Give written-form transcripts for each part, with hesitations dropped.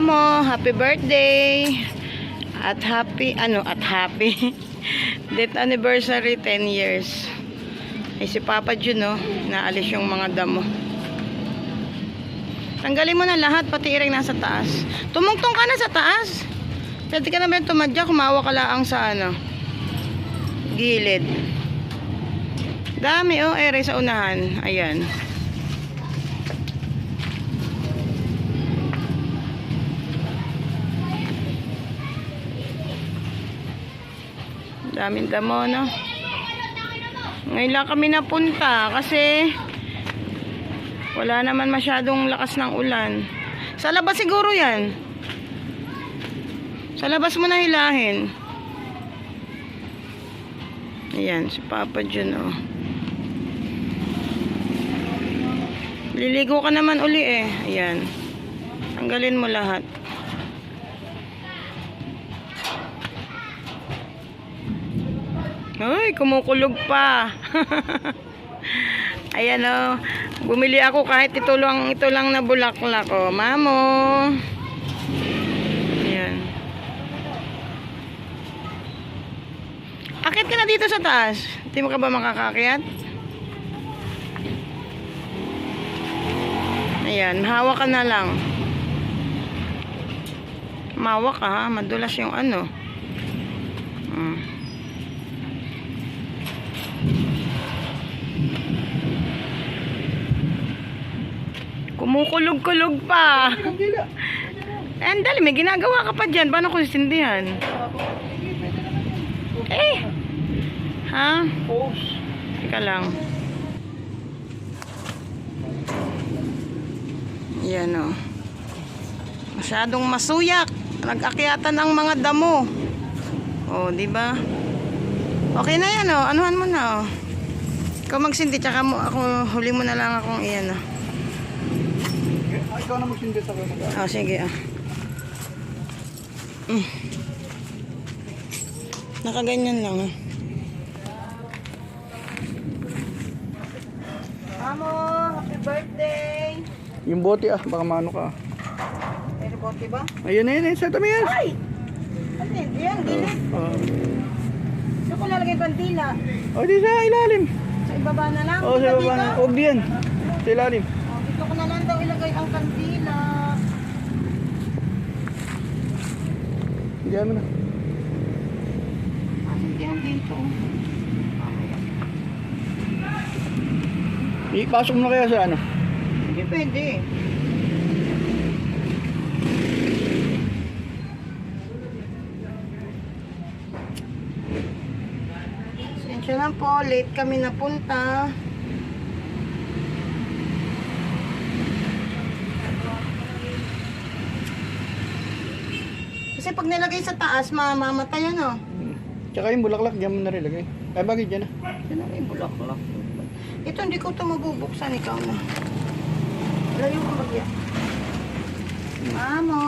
Mamo, happy birthday. At happy death anniversary 10 years. Ay si Papa Jun, no, naalis yung mga damo. Tanggalin mo na lahat, pati iring nasa taas. Tumungtong ka na sa taas. Pwede ka naman tumadya, kumawa ka lang sa gilid. Dami ere sa unahan. Ayan. Daming damo, no? Ngayon lang kami napunta kasi wala naman masyadong lakas ng ulan. Sa labas siguro yan. Sa labas mo na hilahin. Ayan, si Papa Jun, oh. Liligo ka naman uli eh. Ayan. Tanggalin mo lahat. Ay, kumukulog pa. Ayan, oh. Bumili ako kahit ito lang na bulaklak, oh. Mamo. Ayan. Akit ka na dito sa taas. Hindi mo ka ba makakakyat? Ayan, hawak ka na lang. Mawak ka, ha? Madulas yung Kumukulog-kulog pa. Eh, dali, may ginagawa ka pa dyan. Paano ko sisindihan? Eh. Ha? Teka lang. Yan, oh. Masyadong masuyak. Nag-akyatan ang mga damo. Oh, di ba? Okay na yan, oh. Anuhan mo na, oh. Ikaw magsindi, tsaka ako, huli mo na lang akong iyan, oh. Ikaw na magsindi sa mga. Oh, sige, ah. Nakaganyan lang, ah. Mamo, happy birthday. Yung bote baka maano ka. May bote ba? Ayun na yun, sa tabi yan. Ay! Ano yun? Yan, gilid. Saan ko lalagay bandila? O, di sa ilalim. Sa ibaba na lang? O, sa Dito, baba na. dito? Huwag diyan. Sa ilalim. Oh, dito ko na lang daw ilagay ang kandila. Diyan mo na. Hindi yan dito. Ipasok mo na kaya sa Hindi pwede. Sensya lang po, late kami napunta. Kasi pag nilagay sa taas, mamamatay ano. Tsaka yung bulaklak, diyan mo na rin lagay. Ay, bagay dyan na. Yan ang bulaklak. Ito hindi ko ito mabubuksan, ikaw na. Layo ko bagya. Mamo.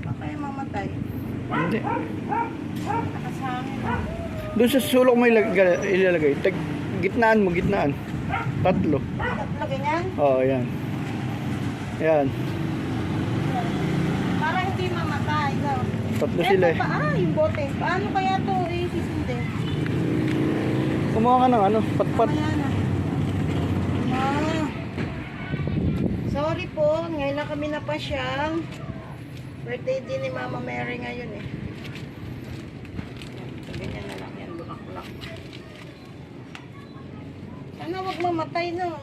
Baka kayo mamatay. Hindi. Nakasangin na. Doon sa sulok mo ilalagay. Gitnaan mo, gitnaan. Tatlo. Tatlo ganyan? Oo, yan. Yan. Para hindi mamatay. No? Tatlo sila eh. Yung bote. Paano kaya ito isisindi? Kumuha ka ng patpat. Ayan na. Sorry po, ngayon lang kami napasyal. Birthday din ni Mama Mary ngayon eh. Ganyan na lang yan, bulaklak. Sana wag mamatay, no?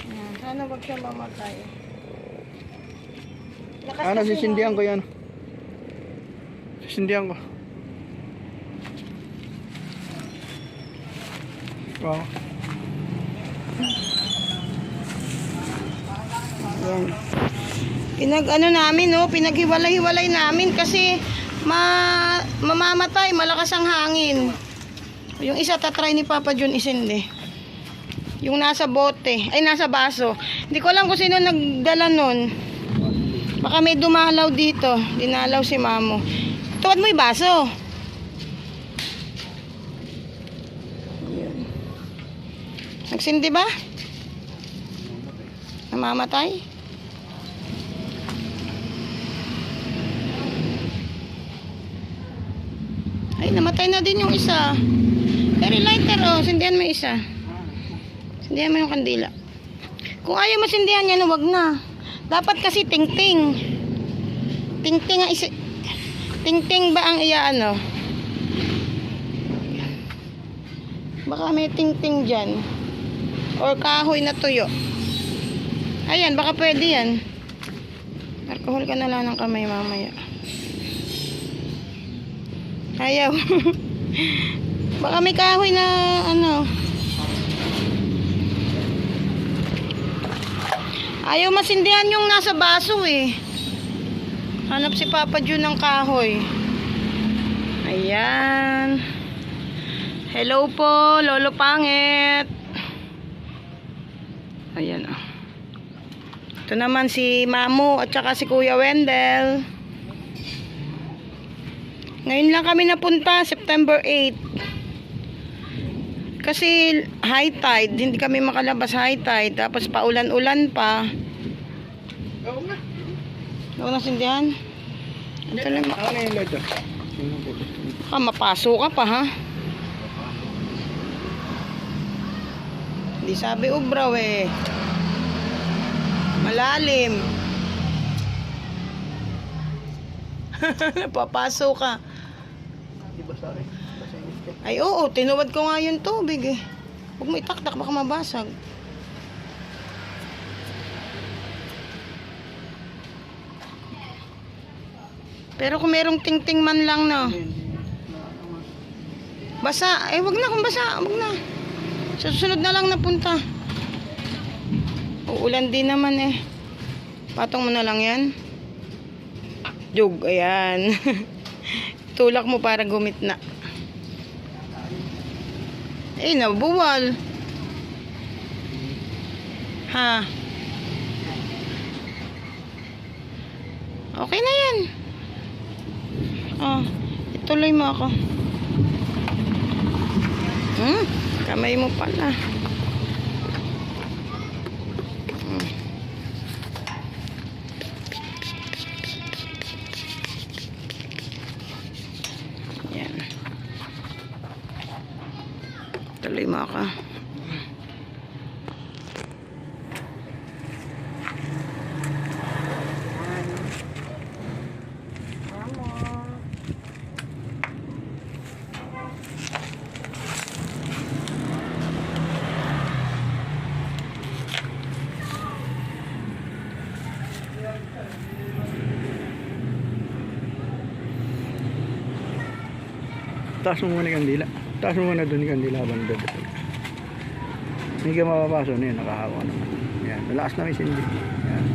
Ayan, sana wag siya mamatay. Sisindihan ko yan. Sisindihan ko. Wow. Yan. Namin, no? Pinaghiwalay-hiwalay namin kasi mamamatay, malakas ang hangin. Yung isa tatry ni Papa Jun isindi. Yung nasa bote, ay nasa baso. Hindi ko alam kung sino nagdala nun. Baka may dumalaw dito. Dinalaw si Mamo. Tuwad mo yung baso. Nagsindi ba? Namamatay? Ay, namatay na din yung isa. Pero lighter, oh. Sindihan mo yung isa. Sindihan mo yung kandila. Kung ayaw masindihan yan, wag na. Dapat kasi ting-ting. Ting-ting ang isa. Ting-ting ba ang ano? Baka may ting-ting dyan. Or kahoy na tuyo. Ayan, baka pwede yan. Alcohol ka na lang ng kamay mamaya. Ayaw. Baka may kahoy na ano. Ayaw masindihan yung nasa baso eh. Hanap si Papa Jun ng kahoy. Ayan. Hello po, Lolo Pangit. Ayan oh. Ito naman si Mamu at saka si Kuya Wendell. Ngayon lang kami napunta, September 8. Kasi high tide, hindi kami makalabas high tide. Tapos paulan-ulan pa. Oo nga. Huwag na sindihan. Ito lang. Ano na yung load ah? Mapasok ka pa ha. Hindi sabi ubraw eh. Malalim. Napapasok ka. Ay oo, tinuwad ko nga yung tubig eh. Huwag mo itaktak, baka mabasag. Pero kung merong ting-ting man lang no. Basa, wag na kung basa, wag na. Sa susunod na lang napunta. Uulan din naman eh. Patong mo na lang yan. Jug, ayan. Tulak mo para gumitna. Eh, nabuwal. Ha? Okay na yan. Oh, ituloy mo ako. Kamay mo pala. Yan. Tuloy mo ako. Taas mo muna yung kandila. Taas mo muna doon yung kandila habang doon. Hindi ka mapapasok na yun, nakahawa naman. Yan, malakas na may sindi. Yan.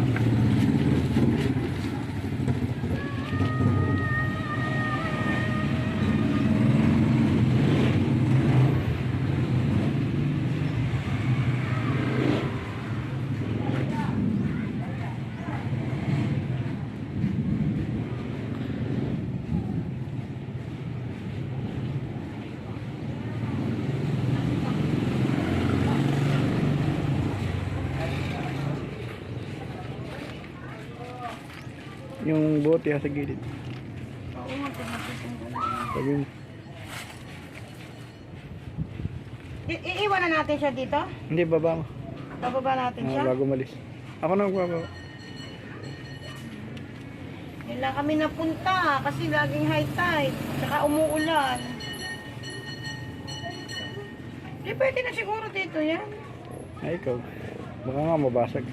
Yung bote sa gilid. Oo, magpapasok ko na. Sabi mo. Iiwan na natin siya dito? Hindi, baba mo. Bababa natin siya? Bago malis. Ako na magbaba. Yan lang kami napunta kasi laging high tide. Tsaka umuulan. Di pwede na siguro dito yan. Ay, ikaw. Baka nga mabasag.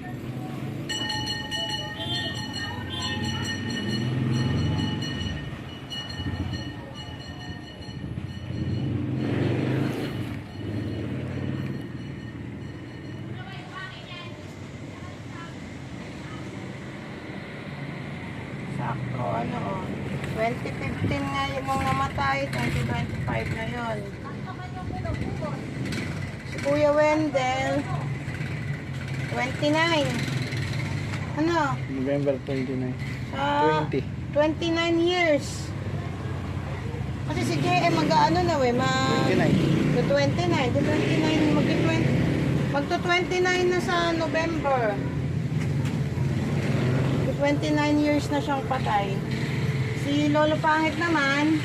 Sakto, ano oh. 2015 nga yung mga namatay, 2025 na yun. Si Kuya Wendell, 29. Ano? November 29. Sa 20. 29 years. Kasi si JM mag-ano na we, 29. magto 29 na sa November. 29 years na siyang patay. Si Lolo Pangit naman,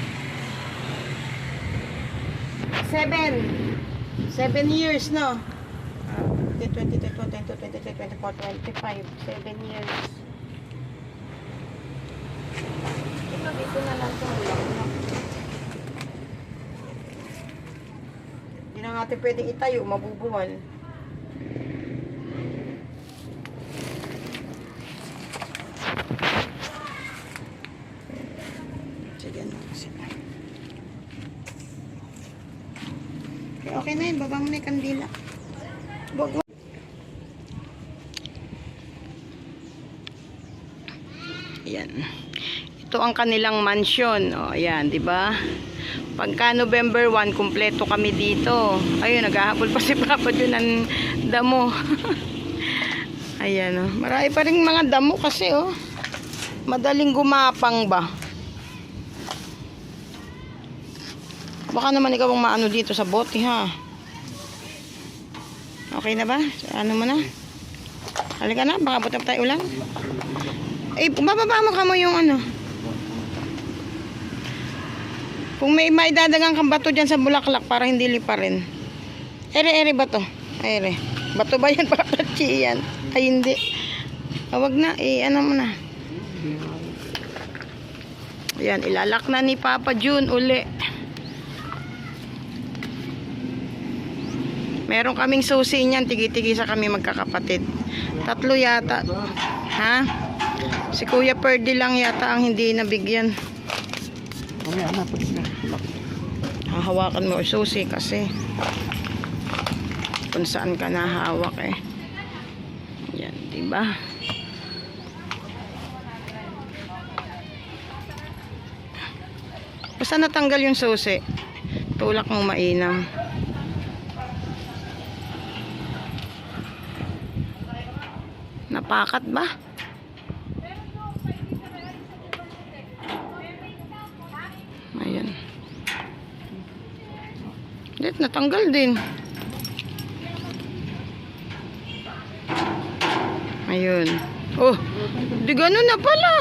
7 years, no? 20, 22, 23, 24, 25, 7 years. Ito, dito na lang ito. Hindi na natin pwedeng itayo, mabubuwal. Sige, ano kasi. Okay na yun, babang na yung kandila. Wag. Ayan. Ito ang kanilang mansion. O, ayan, di ba? Pagka November 1, kumpleto kami dito. Ayun, naghahabol pa si Papa dun ng damo. Ayan, o. Marami pa rin mga damo kasi, oh. Madaling gumapang ba? Baka naman ikaw ang maano dito sa bote, ha? Okay na ba? Ano mo na? Halika na, baka buta pa tayo ulan. Eh, bababa mo ka mo yung ano. Kung may maidadagang kang bato dyan sa bulaklak para hindi liparin. Ere ba to? Ere. Bato ba yan? Pakatsi yan. Ay, hindi. Huwag na. Ano mo na. Ayan, ilalak na ni Papa June uli. Meron kaming susi niyan. Tigi-tigi sa kami magkakapatid. 3 yata. Ha? Si Kuya Perdy lang yata ang hindi nabigyan. Mamaya na, pag Hahawakan mo susi kasi kung saan ka nahawak eh. Yan, diba? Basta natanggal yung susi, tulak mong mainam. Napakat ba? Ayan. Dit, natanggal din. Ayun. Oh, di ganun na pala.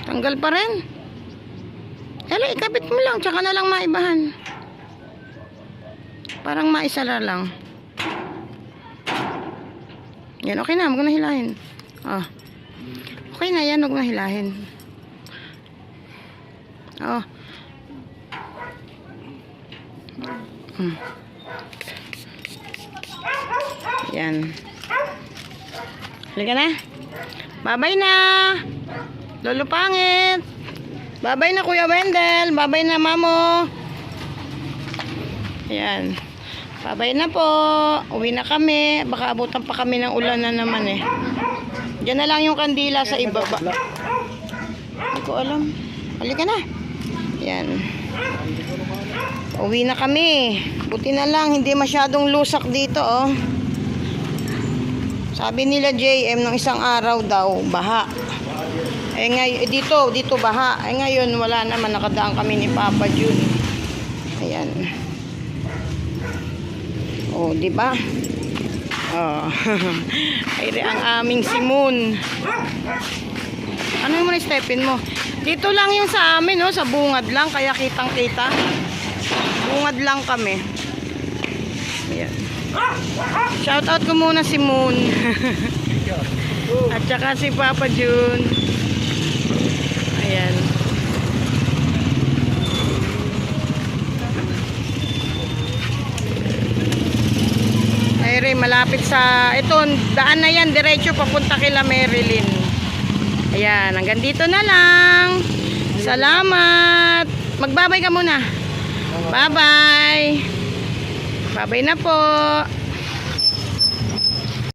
Tanggal pa rin. Hala, ikabit mo lang, tsaka na lang maibahan. Parang maisara lang. Yan, okay na, huwag na hilahin. Oh. Okay na yan, huwag na hilahin. Oh. Yan. Halika na. Bye-bye na. Lolo Pangit. Bye-bye na Kuya Wendell. Bye-bye na Mamo. Yan. Bye-bye na po. Uwi na kami. Baka abutan pa kami ng ulan na naman eh. Diyan na lang yung kandila sa ibaba. Hindi ko alam. Halika na. Yan. Uwi na kami. Buti na lang. Hindi masyadong lusak dito oh. Sabi nila JM nung isang araw daw, baha. Eh ngayon, dito baha. Eh ngayon wala naman. Nakadaan kami ni Papa June. Ayan. Oh, di ba? Oh. Ay, ang aming Simon. Ano yung muna stepin mo? Dito lang yung sa amin, no? Sa bungad lang, kaya kitang-kita. Bungad lang kami. Ayan. Shout out ko muna si Moon. At saka si Papa June. Ayan. Mary, malapit sa ito, daan na yan diretso papunta kila Marilyn. Ayan, hanggang dito na lang. Salamat. Magbabay ka muna. Bye-bye. Bye-bye na po.